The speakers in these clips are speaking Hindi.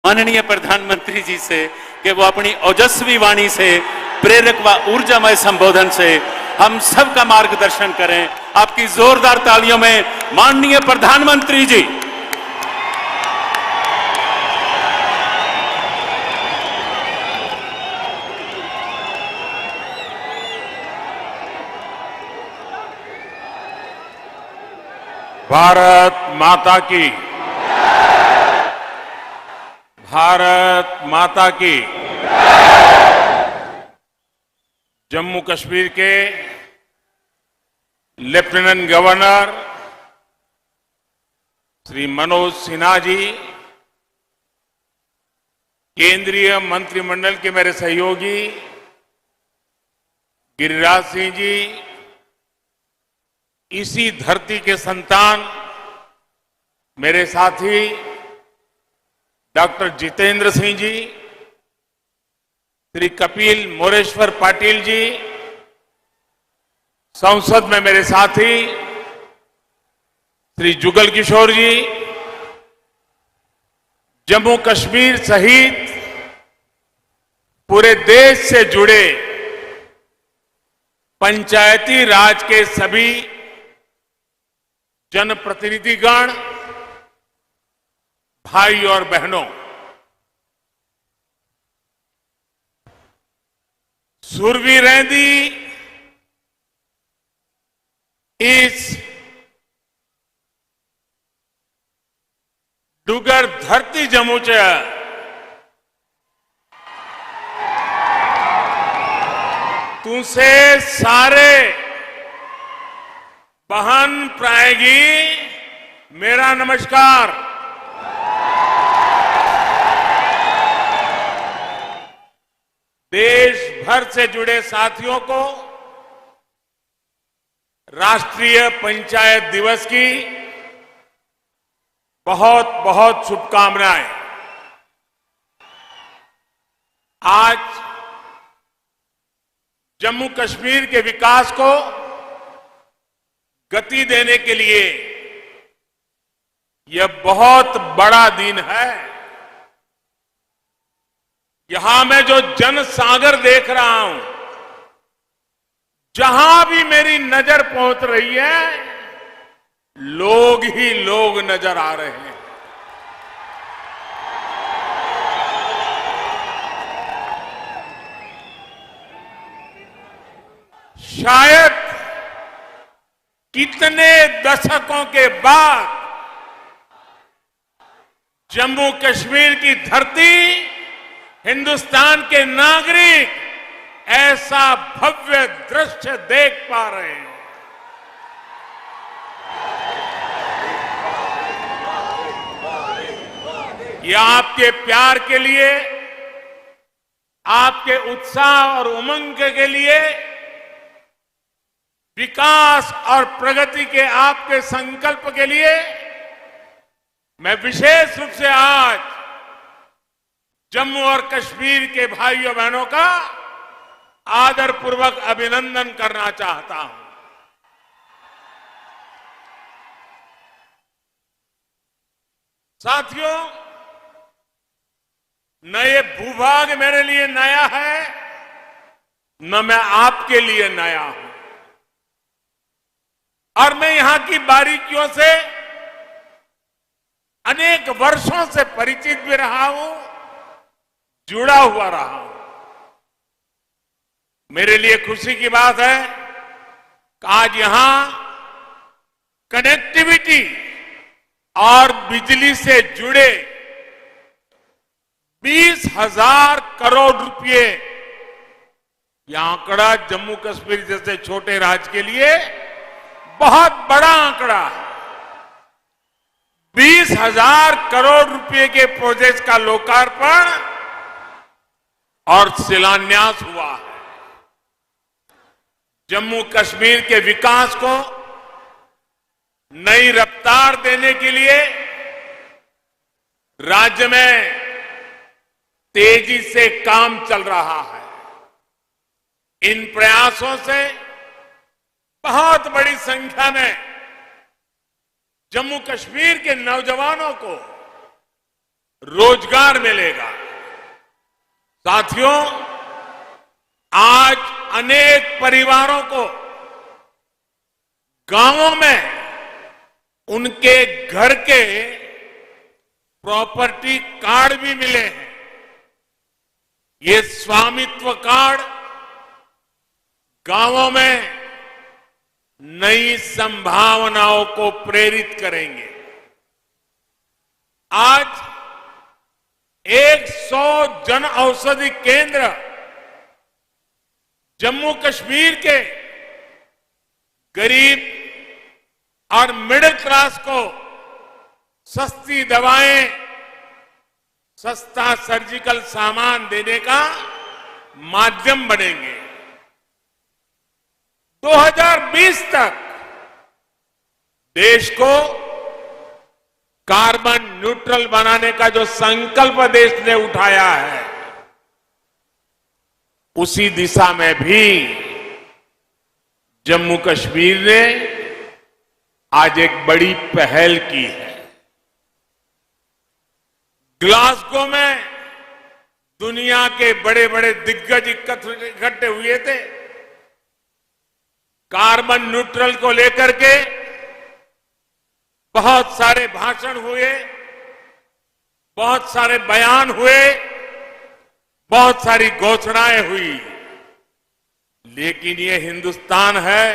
माननीय प्रधानमंत्री जी से कि वो अपनी ओजस्वी वाणी से, प्रेरक व ऊर्जामय संबोधन से हम सबका मार्गदर्शन करें। आपकी जोरदार तालियों में माननीय प्रधानमंत्री जी। भारत माता की, भारत माता की। जम्मू कश्मीर के लेफ्टिनेंट गवर्नर श्री मनोज सिन्हा जी, केंद्रीय मंत्रिमंडल के मेरे सहयोगी गिरिराज सिंह जी, इसी धरती के संतान मेरे साथी डॉक्टर जितेंद्र सिंह जी, श्री कपिल मोरेश्वर पाटिल जी, संसद में मेरे साथी श्री जुगल किशोर जी, जम्मू कश्मीर सहित पूरे देश से जुड़े पंचायती राज के सभी जनप्रतिनिधिगण, भाई और बहनों, सुरवी रहंदी इस डुगर धरती जम्मू च तुसे सारे बहन प्राएगी मेरा नमस्कार। देश भर से जुड़े साथियों को राष्ट्रीय पंचायत दिवस की बहुत बहुत शुभकामनाएं। आज जम्मू कश्मीर के विकास को गति देने के लिए यह बहुत बड़ा दिन है। यहां मैं जो जनसागर देख रहा हूं, जहां भी मेरी नजर पहुंच रही है, लोग ही लोग नजर आ रहे हैं। शायद कितने दशकों के बाद जम्मू कश्मीर की धरती, हिंदुस्तान के नागरिक ऐसा भव्य दृश्य देख पा रहे हैं। यह आपके प्यार के लिए, आपके उत्साह और उमंग के लिए, विकास और प्रगति के आपके संकल्प के लिए मैं विशेष रूप से आज जम्मू और कश्मीर के भाइयों बहनों का आदरपूर्वक अभिनंदन करना चाहता हूं। साथियों, न ये भूभाग मेरे लिए नया है, न मैं आपके लिए नया हूं, और मैं यहां की बारीकियों से अनेक वर्षों से परिचित भी रहा हूं, जुड़ा हुआ रहा हूं। मेरे लिए खुशी की बात है कि आज यहां कनेक्टिविटी और बिजली से जुड़े 20,000 करोड़ रुपए, यह आंकड़ा जम्मू कश्मीर जैसे छोटे राज्य के लिए बहुत बड़ा आंकड़ा है। 20,000 करोड़ रुपए के प्रोजेक्ट का लोकार्पण और शिलान्यास हुआ है। जम्मू कश्मीर के विकास को नई रफ्तार देने के लिए राज्य में तेजी से काम चल रहा है। इन प्रयासों से बहुत बड़ी संख्या में जम्मू कश्मीर के नौजवानों को रोजगार मिलेगा। साथियों, आज अनेक परिवारों को गांवों में उनके घर के प्रॉपर्टी कार्ड भी मिले हैं। ये स्वामित्व कार्ड गांवों में नई संभावनाओं को प्रेरित करेंगे। आज 100 जन औषधि केंद्र जम्मू कश्मीर के गरीब और मिडिल क्लास को सस्ती दवाएं, सस्ता सर्जिकल सामान देने का माध्यम बनेंगे। 2020 तक देश को कार्बन न्यूट्रल बनाने का जो संकल्प देश ने उठाया है, उसी दिशा में भी जम्मू कश्मीर ने आज एक बड़ी पहल की है। ग्लासगो में दुनिया के बड़े बड़े दिग्गज इकट्ठे हुए थे। कार्बन न्यूट्रल को लेकर के बहुत सारे भाषण हुए, बहुत सारे बयान हुए, बहुत सारी घोषणाएं हुई, लेकिन ये हिंदुस्तान है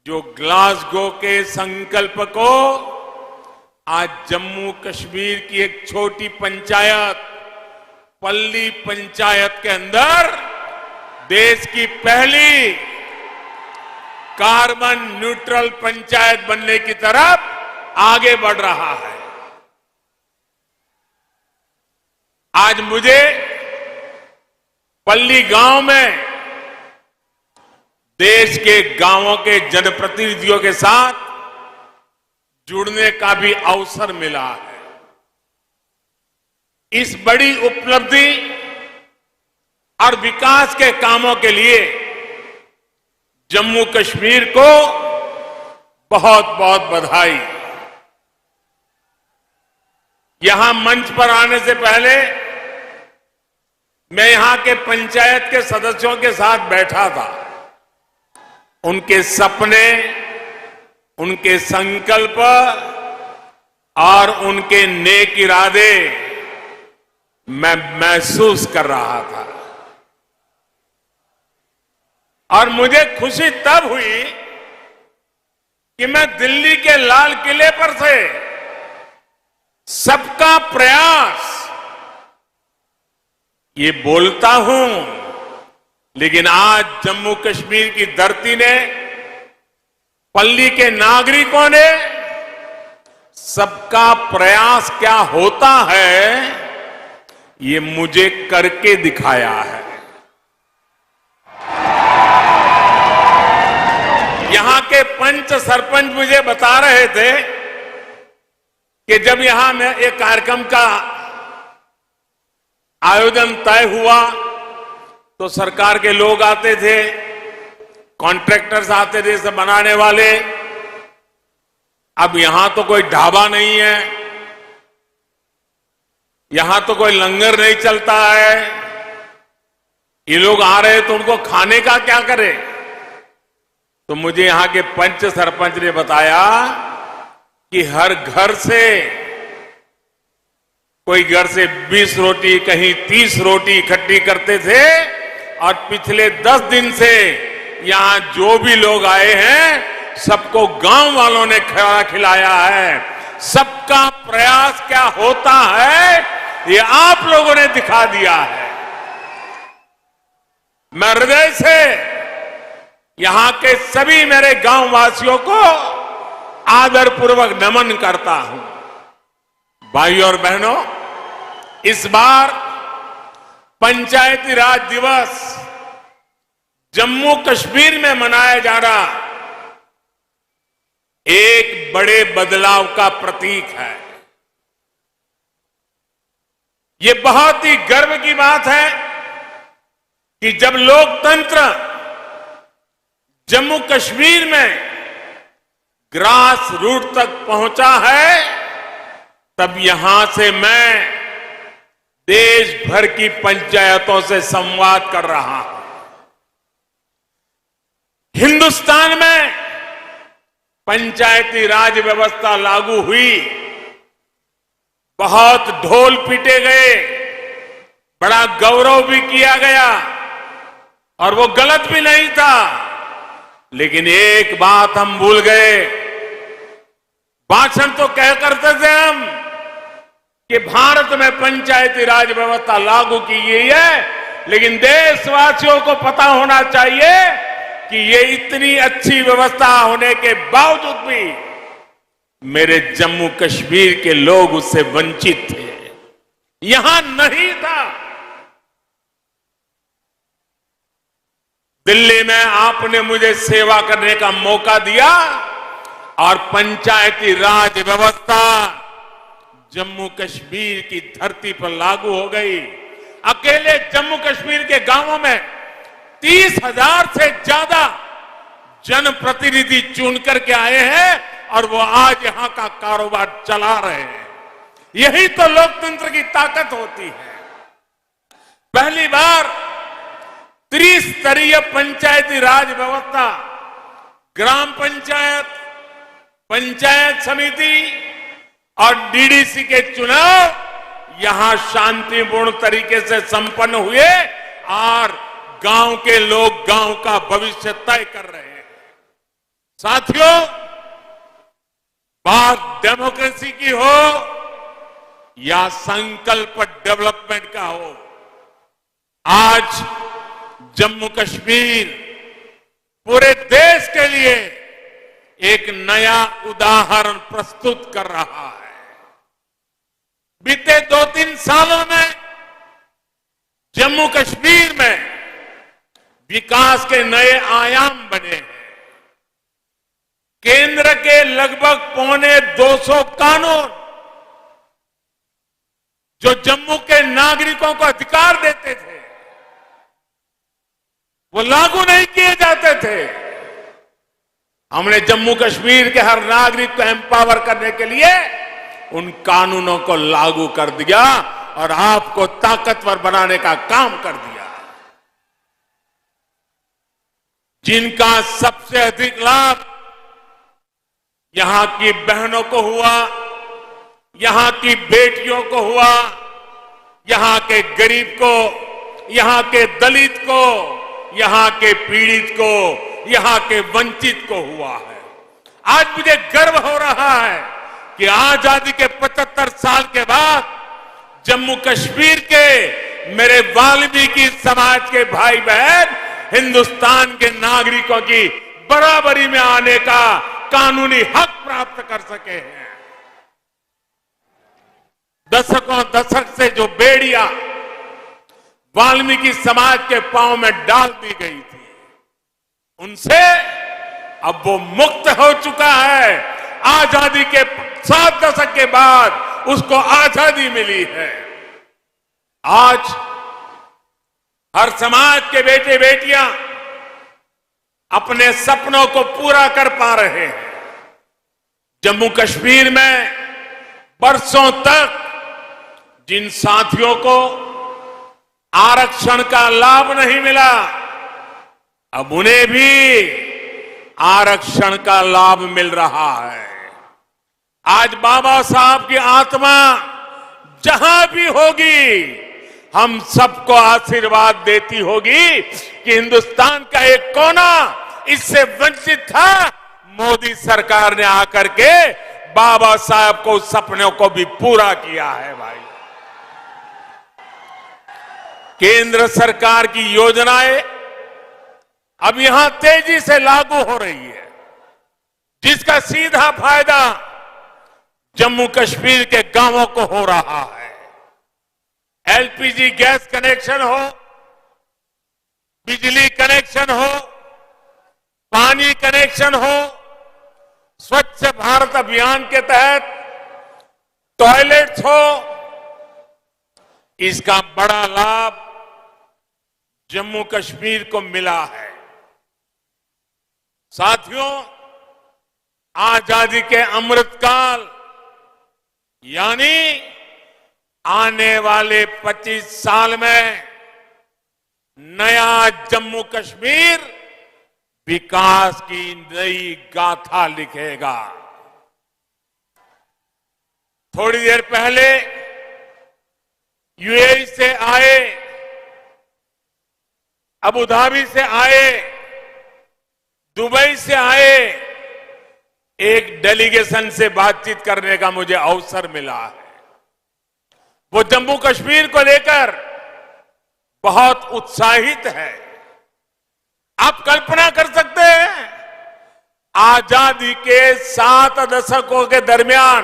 जो ग्लासगो के संकल्प को आज जम्मू कश्मीर की एक छोटी पंचायत, पल्ली पंचायत के अंदर देश की पहली कार्बन न्यूट्रल पंचायत बनने की तरफ आगे बढ़ रहा है। आज मुझे पल्ली गांव में देश के गांवों के जनप्रतिनिधियों के साथ जुड़ने का भी अवसर मिला है। इस बड़ी उपलब्धि और विकास के कामों के लिए जम्मू कश्मीर को बहुत बहुत बधाई। यहां मंच पर आने से पहले मैं यहां के पंचायत के सदस्यों के साथ बैठा था। उनके सपने, उनके संकल्प और उनके नेक इरादे मैं महसूस कर रहा था। और मुझे खुशी तब हुई कि मैं दिल्ली के लाल किले पर से सबका प्रयास ये बोलता हूं, लेकिन आज जम्मू कश्मीर की धरती ने, पल्ली के नागरिकों ने सबका प्रयास क्या होता है ये मुझे करके दिखाया है। यहां के पंच सरपंच मुझे बता रहे थे कि जब यहां में एक कार्यक्रम का आयोजन तय हुआ तो सरकार के लोग आते थे, कॉन्ट्रैक्टर्स आते थे, सब बनाने वाले। अब यहां तो कोई ढाबा नहीं है, यहां तो कोई लंगर नहीं चलता है। ये लोग आ रहे तो उनको खाने का क्या करे? तो मुझे यहां के पंच सरपंच ने बताया कि हर घर से, कोई घर से 20 रोटी, कहीं 30 रोटी इकट्ठी करते थे और पिछले 10 दिन से यहां जो भी लोग आए हैं सबको गांव वालों ने खाना खिलाया है। सबका प्रयास क्या होता है ये आप लोगों ने दिखा दिया है। मैं हृदय से यहां के सभी मेरे गांव वासियों को आदरपूर्वक नमन करता हूं। भाइयों और बहनों, इस बार पंचायती राज दिवस जम्मू कश्मीर में मनाया जा रहा एक बड़े बदलाव का प्रतीक है। ये बहुत ही गर्व की बात है कि जब लोकतंत्र जम्मू कश्मीर में ग्रास रूट तक पहुंचा है तब यहां से मैं देश भर की पंचायतों से संवाद कर रहा हूं। हिंदुस्तान में पंचायती राज व्यवस्था लागू हुई, बहुत ढोल पीटे गए, बड़ा गौरव भी किया गया और वो गलत भी नहीं था। लेकिन एक बात हम भूल गए, भाषण तो कह करते थे हम कि भारत में पंचायती राज व्यवस्था लागू की गई है, लेकिन देशवासियों को पता होना चाहिए कि ये इतनी अच्छी व्यवस्था होने के बावजूद भी मेरे जम्मू कश्मीर के लोग उससे वंचित थे, यहां नहीं था। दिल्ली में आपने मुझे सेवा करने का मौका दिया और पंचायती राज व्यवस्था जम्मू कश्मीर की धरती पर लागू हो गई। अकेले जम्मू कश्मीर के गांवों में 30,000 से ज्यादा जनप्रतिनिधि चुन करके आए हैं और वो आज यहां का कारोबार चला रहे हैं। यही तो लोकतंत्र की ताकत होती है। पहली बार त्रिस्तरीय पंचायती राज व्यवस्था, ग्राम पंचायत, पंचायत समिति और डीडीसी के चुनाव यहां शांतिपूर्ण तरीके से संपन्न हुए और गांव के लोग गांव का भविष्य तय कर रहे हैं। साथियों, बात डेमोक्रेसी की हो या संकल्प डेवलपमेंट का हो, आज जम्मू कश्मीर पूरे देश के लिए एक नया उदाहरण प्रस्तुत कर रहा है। बीते 2-3 सालों में जम्मू कश्मीर में विकास के नए आयाम बने हैं। केंद्र के लगभग 250 कानून जो जम्मू के नागरिकों को अधिकार देते थे, वो लागू नहीं किए जाते थे। हमने जम्मू कश्मीर के हर नागरिक को एम्पावर करने के लिए उन कानूनों को लागू कर दिया और आपको ताकतवर बनाने का काम कर दिया। जिनका सबसे अधिक लाभ यहां की बहनों को हुआ, यहां की बेटियों को हुआ, यहां के गरीब को, यहां के दलित को, यहां के पीड़ित को, यहां के वंचित को हुआ है। आज मुझे गर्व हो रहा है कि आजादी के 75 साल के बाद जम्मू कश्मीर के मेरे वाल्मीकि समाज के भाई बहन हिंदुस्तान के नागरिकों की बराबरी में आने का कानूनी हक प्राप्त कर सके हैं। दशक से जो बेड़ियां वाल्मीकि समाज के पांव में डाल दी गई थी, उनसे अब वो मुक्त हो चुका है। आजादी के 7 दशक के बाद उसको आजादी मिली है। आज हर समाज के बेटे बेटियां अपने सपनों को पूरा कर पा रहे हैं। जम्मू कश्मीर में बरसों तक जिन साथियों को आरक्षण का लाभ नहीं मिला, अब उन्हें भी आरक्षण का लाभ मिल रहा है। आज बाबा साहब की आत्मा जहां भी होगी, हम सबको आशीर्वाद देती होगी कि हिंदुस्तान का एक कोना इससे वंचित था। मोदी सरकार ने आकर के बाबा साहब को सपनों को भी पूरा किया है। भाई, केंद्र सरकार की योजनाएं अब यहां तेजी से लागू हो रही है, जिसका सीधा फायदा जम्मू कश्मीर के गांवों को हो रहा है। एलपीजी गैस कनेक्शन हो, बिजली कनेक्शन हो, पानी कनेक्शन हो, स्वच्छ भारत अभियान के तहत टॉयलेट्स हो, इसका बड़ा लाभ जम्मू कश्मीर को मिला है। साथियों, आजादी के अमृतकाल यानी आने वाले 25 साल में नया जम्मू कश्मीर विकास की नई गाथा लिखेगा। थोड़ी देर पहले यूएई से आए, अबू धाबी से आए, दुबई से आए एक डेलीगेशन से बातचीत करने का मुझे अवसर मिला है। वो जम्मू कश्मीर को लेकर बहुत उत्साहित है। आप कल्पना कर सकते हैं, आजादी के 7 दशकों के दरमियान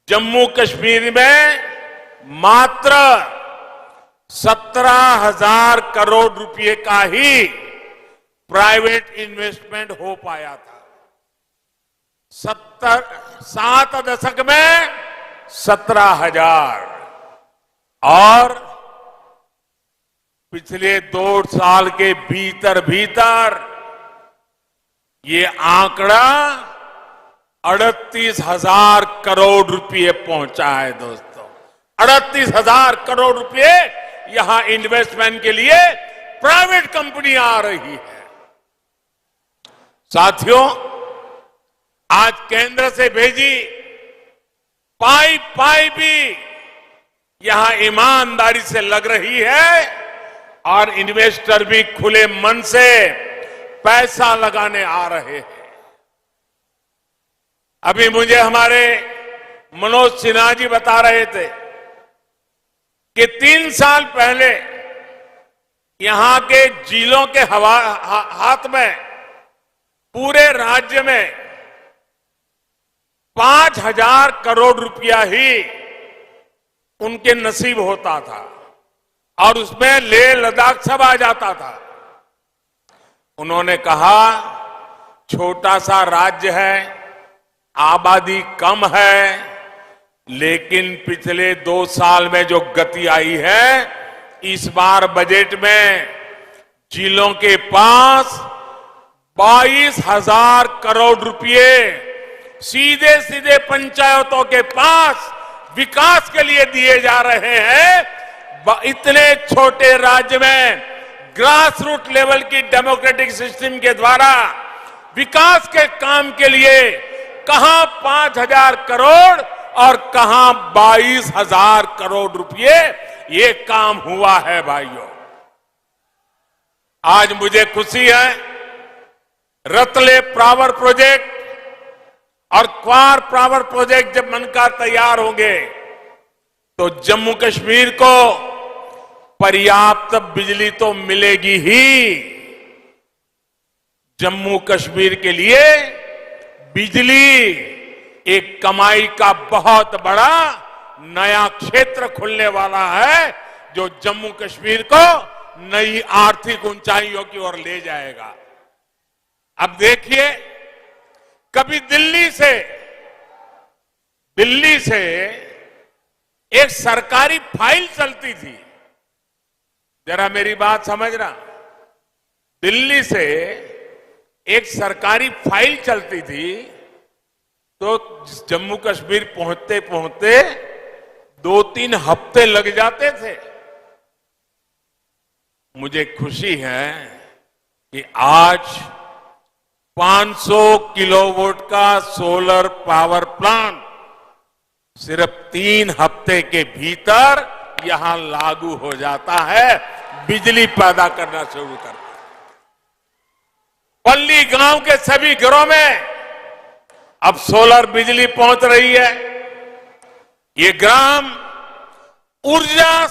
जम्मू कश्मीर में मात्र 17,000 करोड़ रुपए का ही प्राइवेट इन्वेस्टमेंट हो पाया था। 7 दशक में 17,000 और पिछले 2 साल के भीतर भीतर ये आंकड़ा 38,000 करोड़ रुपए पहुंचा है। दोस्तों, 38,000 करोड़ रुपए यहां इन्वेस्टमेंट के लिए प्राइवेट कंपनी आ रही है। साथियों, आज केंद्र से भेजी पाई भी यहां ईमानदारी से लग रही है और इन्वेस्टर भी खुले मन से पैसा लगाने आ रहे हैं। अभी मुझे हमारे मनोज सिन्हा जी बता रहे थे कि 3 साल पहले यहां के जिलों के हाथ में पूरे राज्य में 5,000 करोड़ रुपया ही उनके नसीब होता था और उसमें लेह लद्दाख सब आ जाता था। उन्होंने कहा, छोटा सा राज्य है, आबादी कम है, लेकिन पिछले 2 साल में जो गति आई है, इस बार बजट में जिलों के पास 22,000 करोड़ रुपए सीधे सीधे पंचायतों के पास विकास के लिए दिए जा रहे हैं। इतने छोटे राज्य में ग्रास रूट लेवल की डेमोक्रेटिक सिस्टम के द्वारा विकास के काम के लिए कहां 5,000 करोड़ और कहां 22,000 करोड़ रुपए ये काम हुआ है। भाइयों, आज मुझे खुशी है, रतले पावर प्रोजेक्ट और क्वार पावर प्रोजेक्ट जब बनकर तैयार होंगे तो जम्मू कश्मीर को पर्याप्त बिजली तो मिलेगी ही, जम्मू कश्मीर के लिए बिजली एक कमाई का बहुत बड़ा नया क्षेत्र खुलने वाला है, जो जम्मू कश्मीर को नई आर्थिक ऊंचाइयों की ओर ले जाएगा। अब देखिए, कभी दिल्ली से एक सरकारी फाइल चलती थी, जरा मेरी बात समझना, दिल्ली से एक सरकारी फाइल चलती थी तो जम्मू कश्मीर पहुंचते पहुंचते 2-3 हफ्ते लग जाते थे। मुझे खुशी है कि आज 500 किलोवाट का सोलर पावर प्लांट सिर्फ 3 हफ्ते के भीतर यहां लागू हो जाता है, बिजली पैदा करना शुरू करता है। पल्ली गांव के सभी घरों में अब सोलर बिजली पहुंच रही है। ये ग्राम ऊर्जा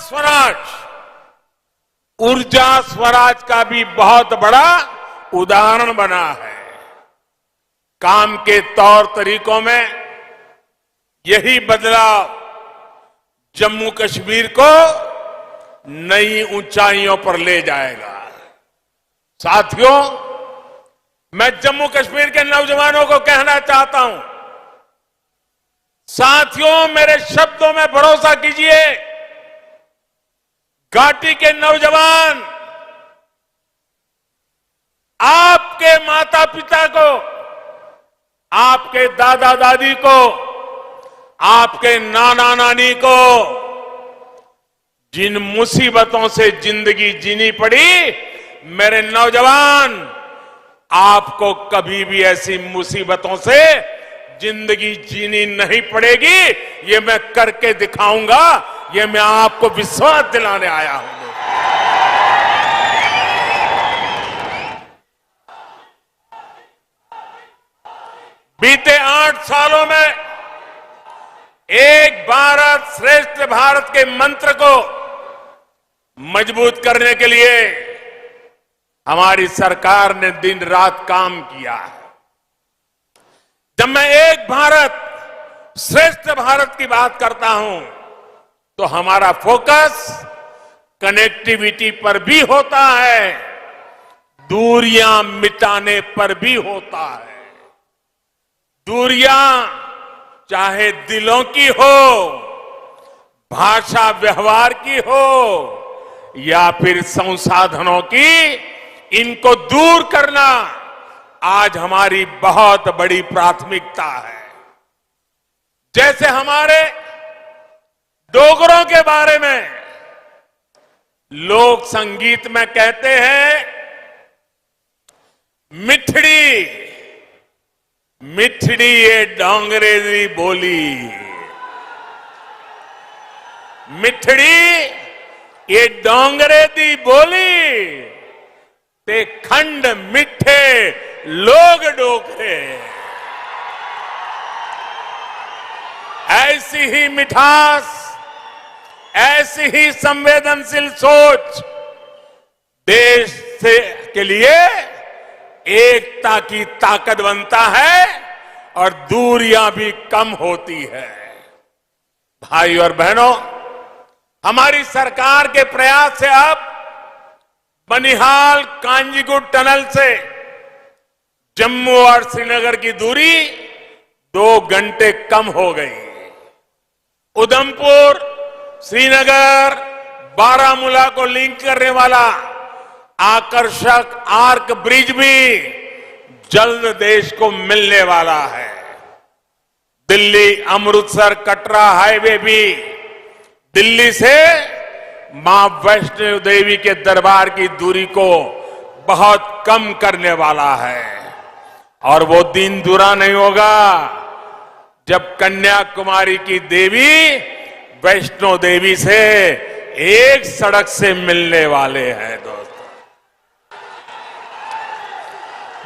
स्वराज का भी बहुत बड़ा उदाहरण बना है। काम के तौर तरीकों में यही बदलाव जम्मू कश्मीर को नई ऊंचाइयों पर ले जाएगा। साथियों, मैं जम्मू कश्मीर के नौजवानों को कहना चाहता हूं, साथियों, मेरे शब्दों में भरोसा कीजिए। घाटी के नौजवान आपके माता पिता को, आपके दादा दादी को, आपके नाना नानी को जिन मुसीबतों से जिंदगी जीनी पड़ी, मेरे नौजवान, आपको कभी भी ऐसी मुसीबतों से जिंदगी जीनी नहीं पड़ेगी। ये मैं करके दिखाऊंगा, ये मैं आपको विश्वास दिलाने आया हूं। बीते 8 सालों में एक भारत श्रेष्ठ भारत के मंत्र को मजबूत करने के लिए हमारी सरकार ने दिन रात काम किया है। जब मैं एक भारत श्रेष्ठ भारत की बात करता हूं तो हमारा फोकस कनेक्टिविटी पर भी होता है, दूरियां मिटाने पर भी होता है। दूरियां चाहे दिलों की हो, भाषा व्यवहार की हो या फिर संसाधनों की, इनको दूर करना आज हमारी बहुत बड़ी प्राथमिकता है। जैसे हमारे डोगरों के बारे में लोक संगीत में कहते हैं, मिठड़ी मिठड़ी ये डोंगरे दी बोली, मिठड़ी ये डोंगरे दी बोली, ते खंड मिठे लोग डोगरे। ऐसी ही मिठास, ऐसी ही संवेदनशील सोच देश से के लिए एकता की ताकत बनता है और दूरियां भी कम होती है। भाई और बहनों, हमारी सरकार के प्रयास से अब बनिहाल कांजीगुड़ टनल से जम्मू और श्रीनगर की दूरी 2 घंटे कम हो गई। उधमपुर, श्रीनगर, बारामूला को लिंक करने वाला आकर्षक आर्क ब्रिज भी जल्द देश को मिलने वाला है। दिल्ली अमृतसर कटरा हाईवे भी दिल्ली से मां वैष्णो देवी के दरबार की दूरी को बहुत कम करने वाला है। और वो दिन दूरा नहीं होगा जब कन्याकुमारी की देवी वैष्णो देवी से एक सड़क से मिलने वाले हैं। दोस्तों,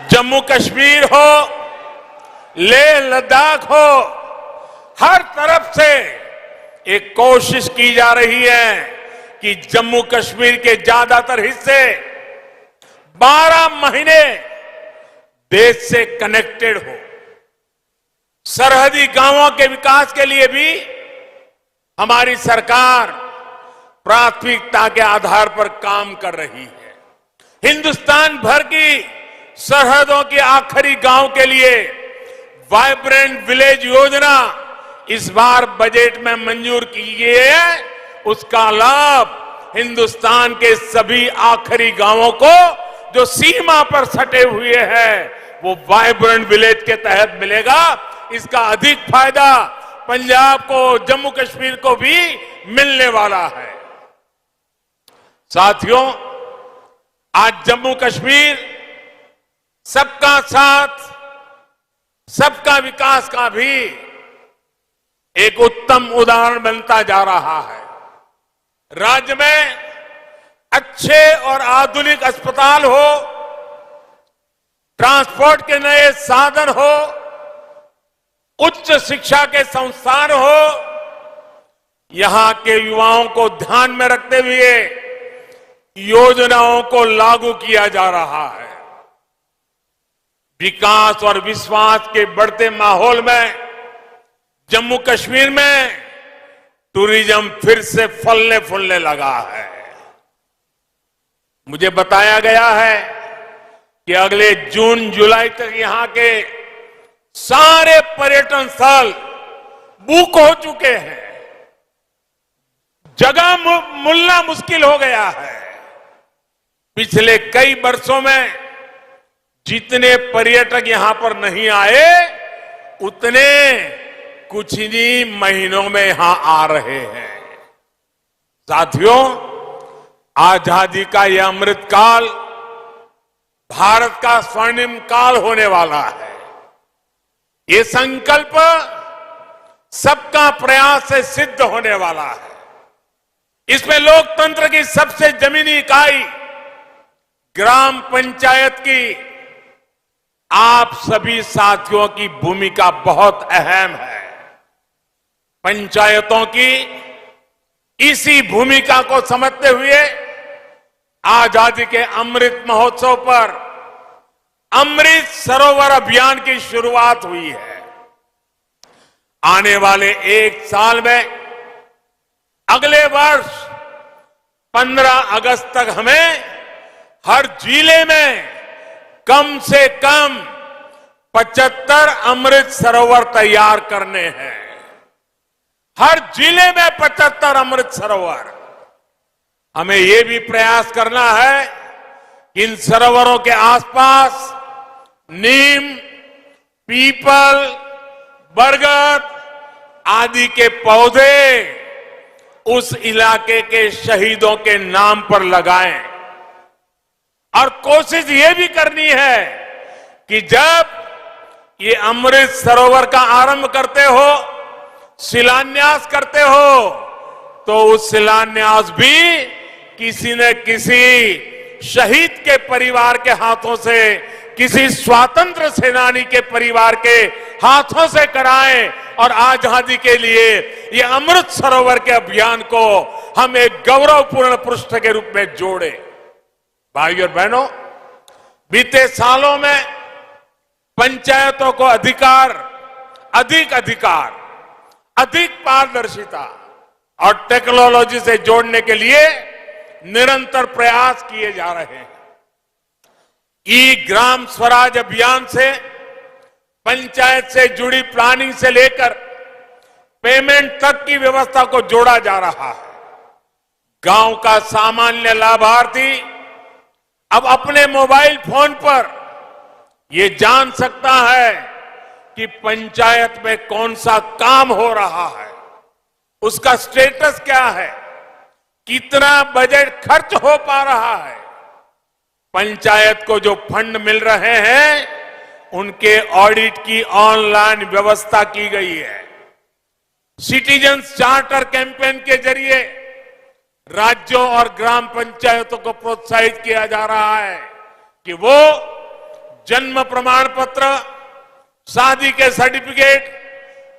जम्मू कश्मीर हो, लेह लद्दाख हो, हर तरफ से एक कोशिश की जा रही है कि जम्मू कश्मीर के ज्यादातर हिस्से 12 महीने देश से कनेक्टेड हो। सरहदी गांवों के विकास के लिए भी हमारी सरकार प्राथमिकता के आधार पर काम कर रही है। हिंदुस्तान भर की सरहदों के आखिरी गांव के लिए वाइब्रेंट विलेज योजना इस बार बजट में मंजूर की गई है। उसका लाभ हिंदुस्तान के सभी आखिरी गांवों को जो सीमा पर सटे हुए हैं वो वाइब्रेंट विलेज के तहत मिलेगा। इसका अधिक फायदा पंजाब को, जम्मू कश्मीर को भी मिलने वाला है। साथियों, आज जम्मू कश्मीर सबका साथ, सबका विकास का भी एक उत्तम उदाहरण बनता जा रहा है। राज्य में अच्छे और आधुनिक अस्पताल हो, ट्रांसपोर्ट के नए साधन हो, उच्च शिक्षा के संस्थान हो, यहां के युवाओं को ध्यान में रखते हुए योजनाओं को लागू किया जा रहा है। विकास और विश्वास के बढ़ते माहौल में जम्मू कश्मीर में टूरिज्म फिर से फलने फूलने लगा है। मुझे बताया गया है कि अगले जून जुलाई तक यहां के सारे पर्यटन स्थल बुक हो चुके हैं। जगह मिलना मुश्किल हो गया है। पिछले कई वर्षों में जितने पर्यटक यहां पर नहीं आए, उतने कुछ ही महीनों में यहां आ रहे हैं। साथियों, आजादी का यह अमृत काल भारत का स्वर्णिम काल होने वाला है। ये संकल्प सबका प्रयास से सिद्ध होने वाला है। इसमें लोकतंत्र की सबसे जमीनी इकाई ग्राम पंचायत की आप सभी साथियों की भूमिका बहुत अहम है। पंचायतों की इसी भूमिका को समझते हुए आजादी के अमृत महोत्सव पर अमृत सरोवर अभियान की शुरुआत हुई है। आने वाले एक साल में अगले वर्ष 15 अगस्त तक हमें हर जिले में कम से कम 75 अमृत सरोवर तैयार करने हैं। हर जिले में 75 अमृत सरोवर। हमें यह भी प्रयास करना है कि इन सरोवरों के आसपास नीम, पीपल, बरगद आदि के पौधे उस इलाके के शहीदों के नाम पर लगाएं। और कोशिश ये भी करनी है कि जब ये अमृत सरोवर का आरंभ करते हो, शिलान्यास करते हो, तो उस शिलान्यास भी किसी न किसी शहीद के परिवार के हाथों से, किसी स्वतंत्र सेनानी के परिवार के हाथों से कराएं और आजादी के लिए ये अमृत सरोवर के अभियान को हम एक गौरवपूर्ण पृष्ठ के रूप में जोड़ें। भाइयों और बहनों, बीते सालों में पंचायतों को अधिक अधिकार, अधिक पारदर्शिता और टेक्नोलॉजी से जोड़ने के लिए निरंतर प्रयास किए जा रहे हैं। ई ग्राम स्वराज अभियान से पंचायत से जुड़ी प्लानिंग से लेकर पेमेंट तक की व्यवस्था को जोड़ा जा रहा है। गांव का सामान्य लाभार्थी अब अपने मोबाइल फोन पर ये जान सकता है कि पंचायत में कौन सा काम हो रहा है, उसका स्टेटस क्या है, कितना बजट खर्च हो पा रहा है। पंचायत को जो फंड मिल रहे हैं उनके ऑडिट की ऑनलाइन व्यवस्था की गई है। सिटीजन्स चार्टर कैंपेन के जरिए राज्यों और ग्राम पंचायतों को प्रोत्साहित किया जा रहा है कि वो जन्म प्रमाण पत्र, शादी के सर्टिफिकेट,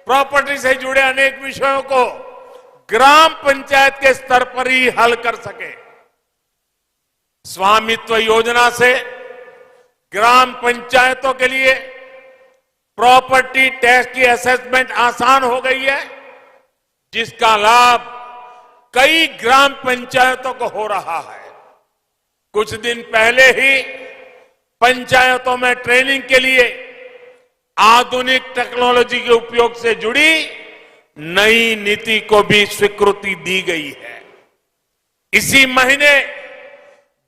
प्रॉपर्टी से जुड़े अनेक विषयों को ग्राम पंचायत के स्तर पर ही हल कर सके। स्वामित्व योजना से ग्राम पंचायतों के लिए प्रॉपर्टी टैक्स की असेसमेंट आसान हो गई है, जिसका लाभ कई ग्राम पंचायतों को हो रहा है। कुछ दिन पहले ही पंचायतों में ट्रेनिंग के लिए आधुनिक टेक्नोलॉजी के उपयोग से जुड़ी नई नीति को भी स्वीकृति दी गई है। इसी महीने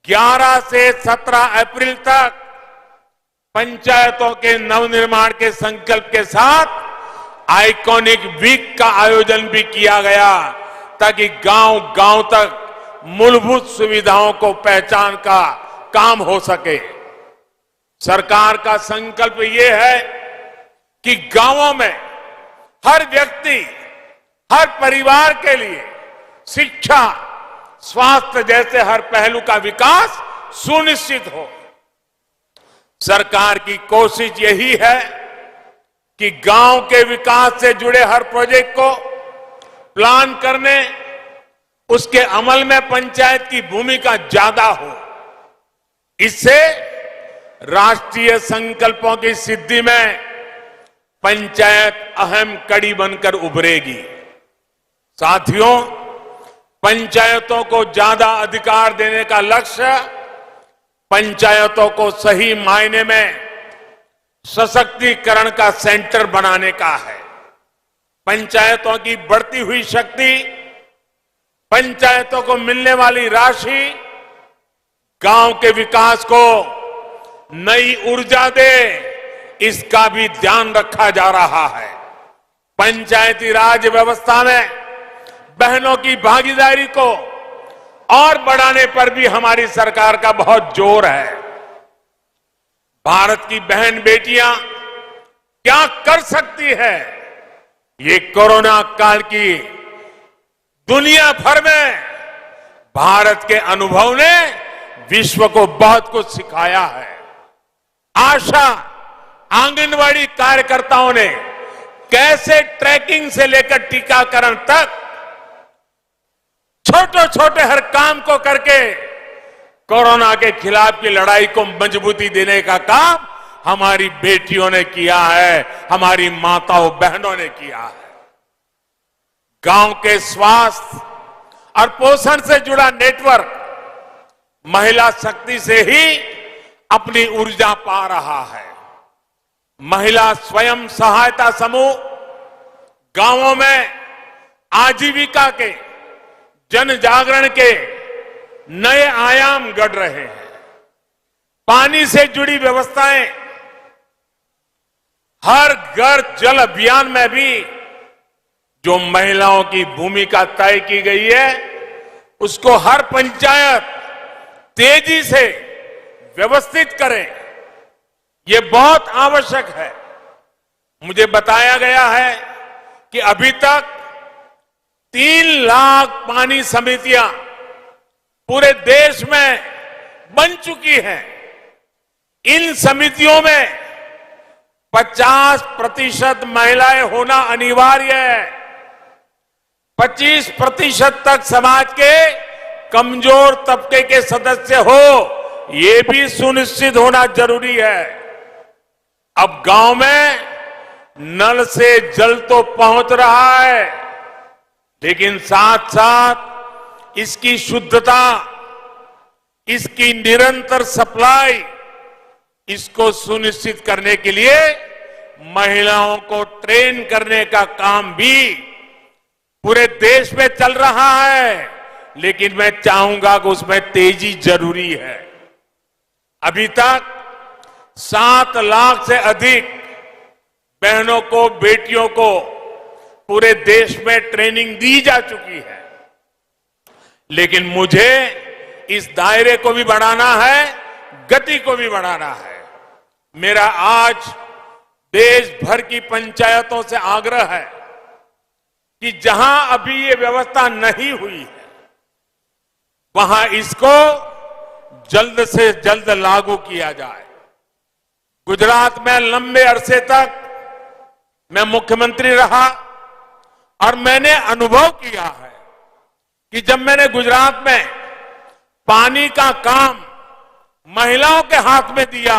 11 से 17 अप्रैल तक पंचायतों के नवनिर्माण के संकल्प के साथ आइकॉनिक वीक का आयोजन भी किया गया, ताकि गांव गांव तक मूलभूत सुविधाओं को पहचान का काम हो सके। सरकार का संकल्प ये है कि गांवों में हर व्यक्ति, हर परिवार के लिए शिक्षा, स्वास्थ्य जैसे हर पहलू का विकास सुनिश्चित हो। सरकार की कोशिश यही है कि गांव के विकास से जुड़े हर प्रोजेक्ट को प्लान करने, उसके अमल में पंचायत की भूमिका ज्यादा हो। इससे राष्ट्रीय संकल्पों की सिद्धि में पंचायत अहम कड़ी बनकर उभरेगी। साथियों, पंचायतों को ज्यादा अधिकार देने का लक्ष्य पंचायतों को सही मायने में सशक्तिकरण का सेंटर बनाने का है। पंचायतों की बढ़ती हुई शक्ति, पंचायतों को मिलने वाली राशि गांव के विकास को नई ऊर्जा दे, इसका भी ध्यान रखा जा रहा है। पंचायती राज व्यवस्था में बहनों की भागीदारी को और बढ़ाने पर भी हमारी सरकार का बहुत जोर है। भारत की बहन बेटियां क्या कर सकती है, ये कोरोना काल की दुनिया भर में भारत के अनुभव ने विश्व को बहुत कुछ सिखाया है। आशा आंगनवाड़ी कार्यकर्ताओं ने कैसे ट्रैकिंग से लेकर टीकाकरण तक छोटे छोटे हर काम को करके कोरोना के खिलाफ की लड़ाई को मजबूती देने का काम हमारी बेटियों ने किया है, हमारी माताओं बहनों ने किया है। गांव के स्वास्थ्य और पोषण से जुड़ा नेटवर्क महिला शक्ति से ही अपनी ऊर्जा पा रहा है। महिला स्वयं सहायता समूह गांवों में आजीविका के जन जागरण के नए आयाम गढ़ रहे हैं। पानी से जुड़ी व्यवस्थाएं, हर घर जल अभियान में भी जो महिलाओं की भूमिका तय की गई है, उसको हर पंचायत तेजी से व्यवस्थित करें, ये बहुत आवश्यक है। मुझे बताया गया है कि अभी तक 3 लाख पानी समितियां पूरे देश में बन चुकी हैं। इन समितियों में 50% महिलाएं होना अनिवार्य है। 25% तक समाज के कमजोर तबके के सदस्य हो, ये भी सुनिश्चित होना जरूरी है। अब गांव में नल से जल तो पहुंच रहा है, लेकिन साथ साथ इसकी शुद्धता, इसकी निरंतर सप्लाई, इसको सुनिश्चित करने के लिए महिलाओं को ट्रेन करने का काम भी पूरे देश में चल रहा है। लेकिन मैं चाहूंगा कि उसमें तेजी जरूरी है। अभी तक 7 लाख से अधिक बहनों को, बेटियों को पूरे देश में ट्रेनिंग दी जा चुकी है। लेकिन मुझे इस दायरे को भी बढ़ाना है, गति को भी बढ़ाना है। मेरा आज देश भर की पंचायतों से आग्रह है कि जहां अभी ये व्यवस्था नहीं हुई है, वहां इसको जल्द से जल्द लागू किया जाए। गुजरात में लंबे अरसे तक मैं मुख्यमंत्री रहा और मैंने अनुभव किया है कि जब मैंने गुजरात में पानी का काम महिलाओं के हाथ में दिया,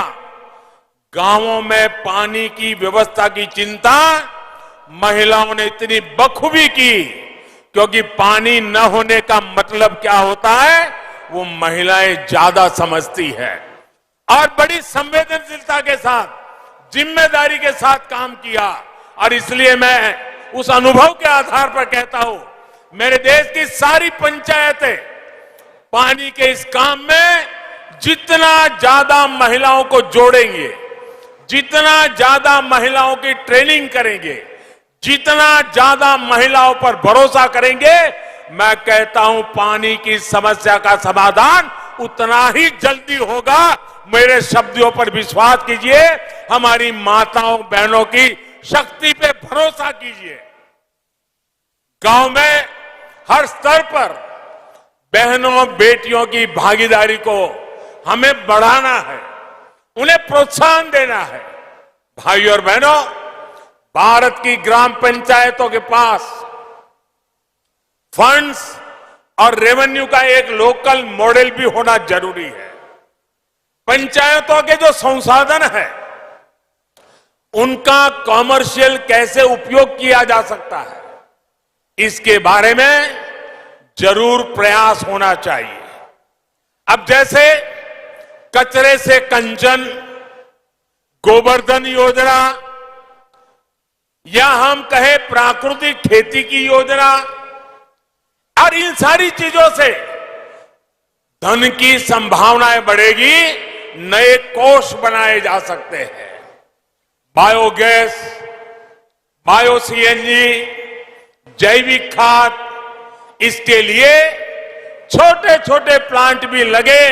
गांवों में पानी की व्यवस्था की चिंता महिलाओं ने इतनी बखूबी की, क्योंकि पानी न होने का मतलब क्या होता है वो महिलाएं ज्यादा समझती है। और बड़ी संवेदनशीलता के साथ, जिम्मेदारी के साथ काम किया। और इसलिए मैं उस अनुभव के आधार पर कहता हूं, मेरे देश की सारी पंचायतें पानी के इस काम में जितना ज्यादा महिलाओं को जोड़ेंगे, जितना ज्यादा महिलाओं की ट्रेनिंग करेंगे, जितना ज्यादा महिलाओं पर भरोसा करेंगे, मैं कहता हूं पानी की समस्या का समाधान उतना ही जल्दी होगा। मेरे शब्दों पर विश्वास कीजिए, हमारी माताओं बहनों की शक्ति पे भरोसा कीजिए। गांव में हर स्तर पर बहनों बेटियों की भागीदारी को हमें बढ़ाना है, उन्हें प्रोत्साहन देना है। भाइयों और बहनों, भारत की ग्राम पंचायतों के पास फंड्स और रेवेन्यू का एक लोकल मॉडल भी होना जरूरी है। पंचायतों के जो संसाधन है, उनका कॉमर्शियल कैसे उपयोग किया जा सकता है, इसके बारे में जरूर प्रयास होना चाहिए। अब जैसे कचरे से कंचन, गोवर्धन योजना, या हम कहे प्राकृतिक खेती की योजना, और इन सारी चीजों से धन की संभावनाएं बढ़ेगी, नए कोष बनाए जा सकते हैं। बायोगैस, बायो सीएनजी, जैविक खाद, इसके लिए छोटे छोटे प्लांट भी लगे,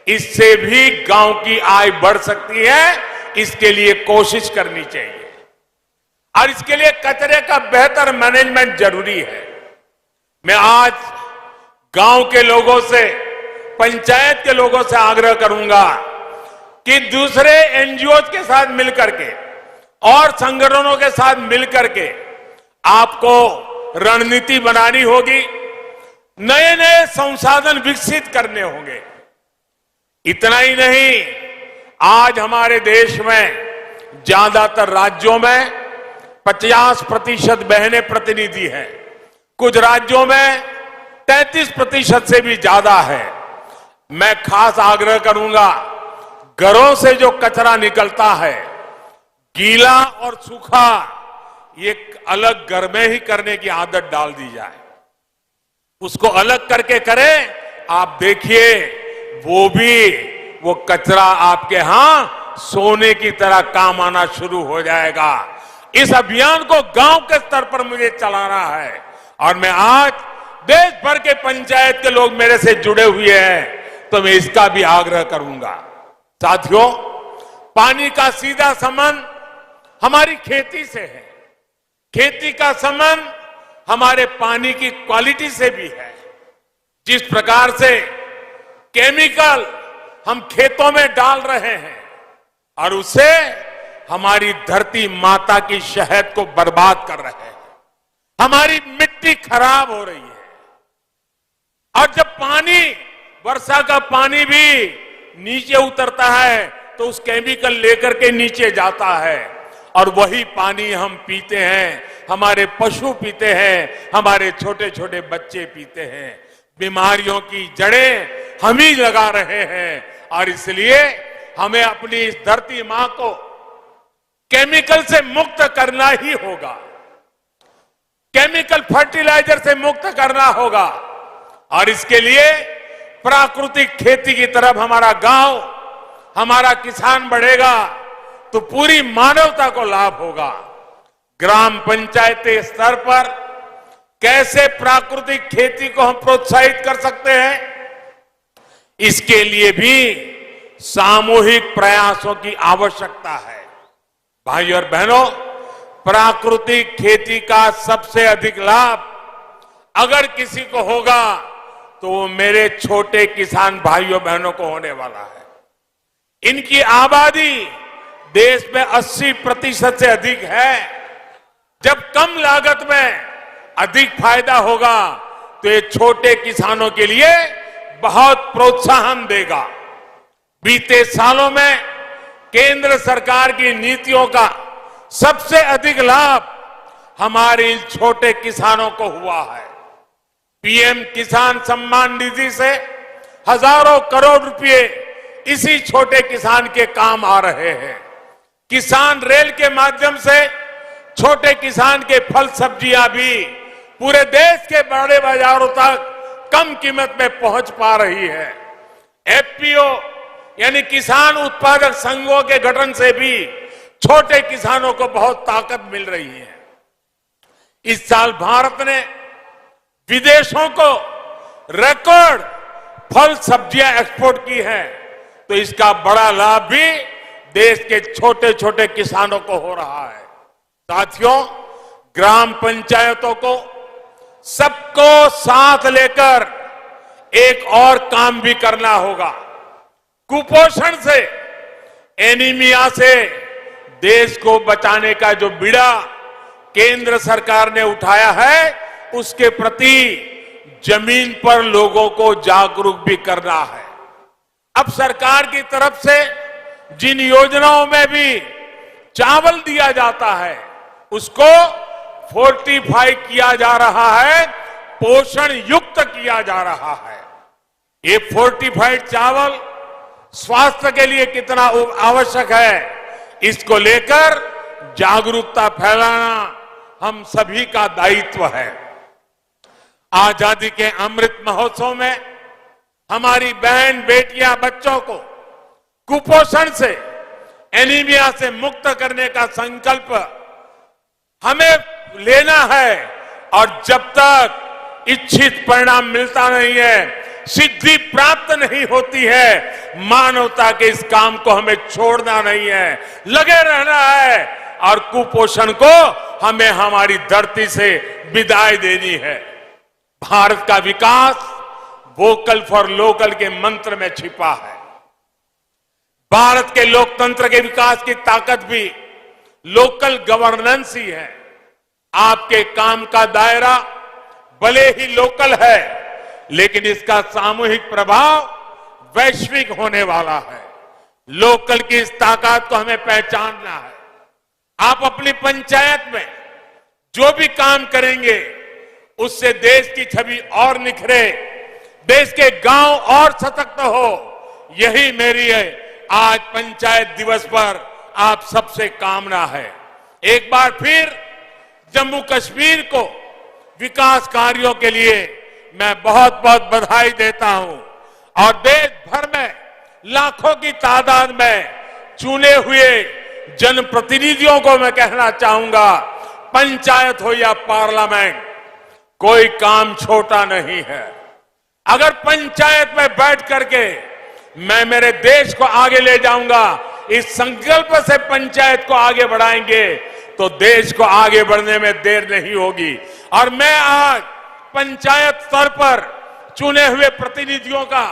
इससे भी गांव की आय बढ़ सकती है। इसके लिए कोशिश करनी चाहिए और इसके लिए कचरे का बेहतर मैनेजमेंट जरूरी है। मैं आज गांव के लोगों से, पंचायत के लोगों से आग्रह करूंगा कि दूसरे एनजीओ के साथ मिलकर के और संगठनों के साथ मिलकर के आपको रणनीति बनानी होगी, नए नए संसाधन विकसित करने होंगे। इतना ही नहीं, आज हमारे देश में ज्यादातर राज्यों में 50% बहनें प्रतिनिधि हैं, कुछ राज्यों में 33% से भी ज्यादा है। मैं खास आग्रह करूंगा, घरों से जो कचरा निकलता है, गीला और सूखा, ये अलग घर में ही करने की आदत डाल दी जाए। उसको अलग करके करें, आप देखिए वो कचरा आपके यहां सोने की तरह काम आना शुरू हो जाएगा। इस अभियान को गांव के स्तर पर मुझे चलाना है और मैं आज देश भर के पंचायत के लोग मेरे से जुड़े हुए हैं, तो मैं इसका भी आग्रह करूंगा। साथियों, पानी का सीधा संबंध हमारी खेती से है, खेती का संबंध हमारे पानी की क्वालिटी से भी है। जिस प्रकार से केमिकल हम खेतों में डाल रहे हैं और उससे हमारी धरती माता की शहद को बर्बाद कर रहे हैं, हमारी मिट्टी खराब हो रही है। और जब पानी, वर्षा का पानी भी नीचे उतरता है तो उस केमिकल लेकर के नीचे जाता है और वही पानी हम पीते हैं, हमारे पशु पीते हैं, हमारे छोटे छोटे बच्चे पीते हैं। बीमारियों की जड़ें हम ही लगा रहे हैं और इसलिए हमें अपनी इस धरती मां को केमिकल से मुक्त करना ही होगा, केमिकल फर्टिलाइजर से मुक्त करना होगा। और इसके लिए प्राकृतिक खेती की तरफ हमारा गांव, हमारा किसान बढ़ेगा तो पूरी मानवता को लाभ होगा। ग्राम पंचायती स्तर पर कैसे प्राकृतिक खेती को हम प्रोत्साहित कर सकते हैं, इसके लिए भी सामूहिक प्रयासों की आवश्यकता है। भाइयों और बहनों, प्राकृतिक खेती का सबसे अधिक लाभ अगर किसी को होगा तो वो मेरे छोटे किसान भाइयों बहनों को होने वाला है। इनकी आबादी देश में 80% से अधिक है। जब कम लागत में अधिक फायदा होगा तो ये छोटे किसानों के लिए बहुत प्रोत्साहन देगा। बीते सालों में केंद्र सरकार की नीतियों का सबसे अधिक लाभ हमारे इन छोटे किसानों को हुआ है। पीएम किसान सम्मान निधि से हजारों करोड़ रुपए इसी छोटे किसान के काम आ रहे हैं। किसान रेल के माध्यम से छोटे किसान के फल सब्जियां भी पूरे देश के बड़े बाजारों तक कम कीमत में पहुंच पा रही है। एफपीओ यानी किसान उत्पादक संघों के गठन से भी छोटे किसानों को बहुत ताकत मिल रही है। इस साल भारत ने विदेशों को रिकॉर्ड फल सब्जियां एक्सपोर्ट की है, तो इसका बड़ा लाभ भी देश के छोटे छोटे किसानों को हो रहा है। साथियों, ग्राम पंचायतों को सबको साथ लेकर एक और काम भी करना होगा। कुपोषण से, एनीमिया से देश को बचाने का जो बीड़ा केंद्र सरकार ने उठाया है, उसके प्रति जमीन पर लोगों को जागरूक भी करना है। अब सरकार की तरफ से जिन योजनाओं में भी चावल दिया जाता है, उसको फोर्टिफाई किया जा रहा है, पोषण युक्त किया जा रहा है। ये फोर्टिफाइड चावल स्वास्थ्य के लिए कितना आवश्यक है, इसको लेकर जागरूकता फैलाना हम सभी का दायित्व है। आजादी के अमृत महोत्सव में हमारी बहन बेटियां बच्चों को कुपोषण से, एनीमिया से मुक्त करने का संकल्प हमें लेना है और जब तक इच्छित परिणाम मिलता नहीं है, सिद्धि प्राप्त नहीं होती है, मानवता के इस काम को हमें छोड़ना नहीं है, लगे रहना है और कुपोषण को हमें हमारी धरती से विदाई देनी है। भारत का विकास वोकल फॉर लोकल के मंत्र में छिपा है। भारत के लोकतंत्र के विकास की ताकत भी लोकल गवर्नेंस ही है। आपके काम का दायरा भले ही लोकल है, लेकिन इसका सामूहिक प्रभाव वैश्विक होने वाला है। लोकल की इस ताकत को हमें पहचानना है। आप अपनी पंचायत में जो भी काम करेंगे, उससे देश की छवि और निखरे, देश के गांव और सशक्त हो। यही मेरी आज पंचायत दिवस पर आप सबसे कामना है। एक बार फिर जम्मू कश्मीर को विकास कार्यों के लिए मैं बहुत बहुत बधाई देता हूं और देश भर में लाखों की तादाद में चुने हुए जनप्रतिनिधियों को मैं कहना चाहूंगा, पंचायत हो या पार्लियामेंट, कोई काम छोटा नहीं है। अगर पंचायत में बैठ करके मैं मेरे देश को आगे ले जाऊंगा, इस संकल्प से पंचायत को आगे बढ़ाएंगे तो देश को आगे बढ़ने में देर नहीं होगी। और मैं आज पंचायत स्तर पर चुने हुए प्रतिनिधियों का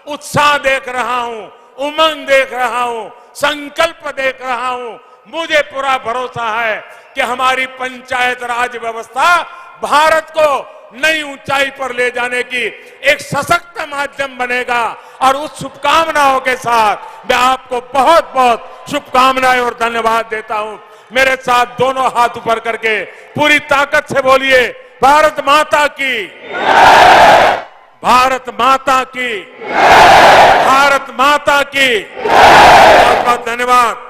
उत्साह देख रहा हूं, उमंग देख रहा हूं, संकल्प देख रहा हूं। मुझे पूरा भरोसा है कि हमारी पंचायत राज व्यवस्था भारत को नई ऊंचाई पर ले जाने की एक सशक्त माध्यम बनेगा। और उस शुभकामनाओं के साथ मैं आपको बहुत बहुत शुभकामनाएं और धन्यवाद देता हूं। मेरे साथ दोनों हाथ ऊपर करके पूरी ताकत से बोलिए, भारत माता की, भारत माता की, भारत माता की। बहुत बहुत धन्यवाद।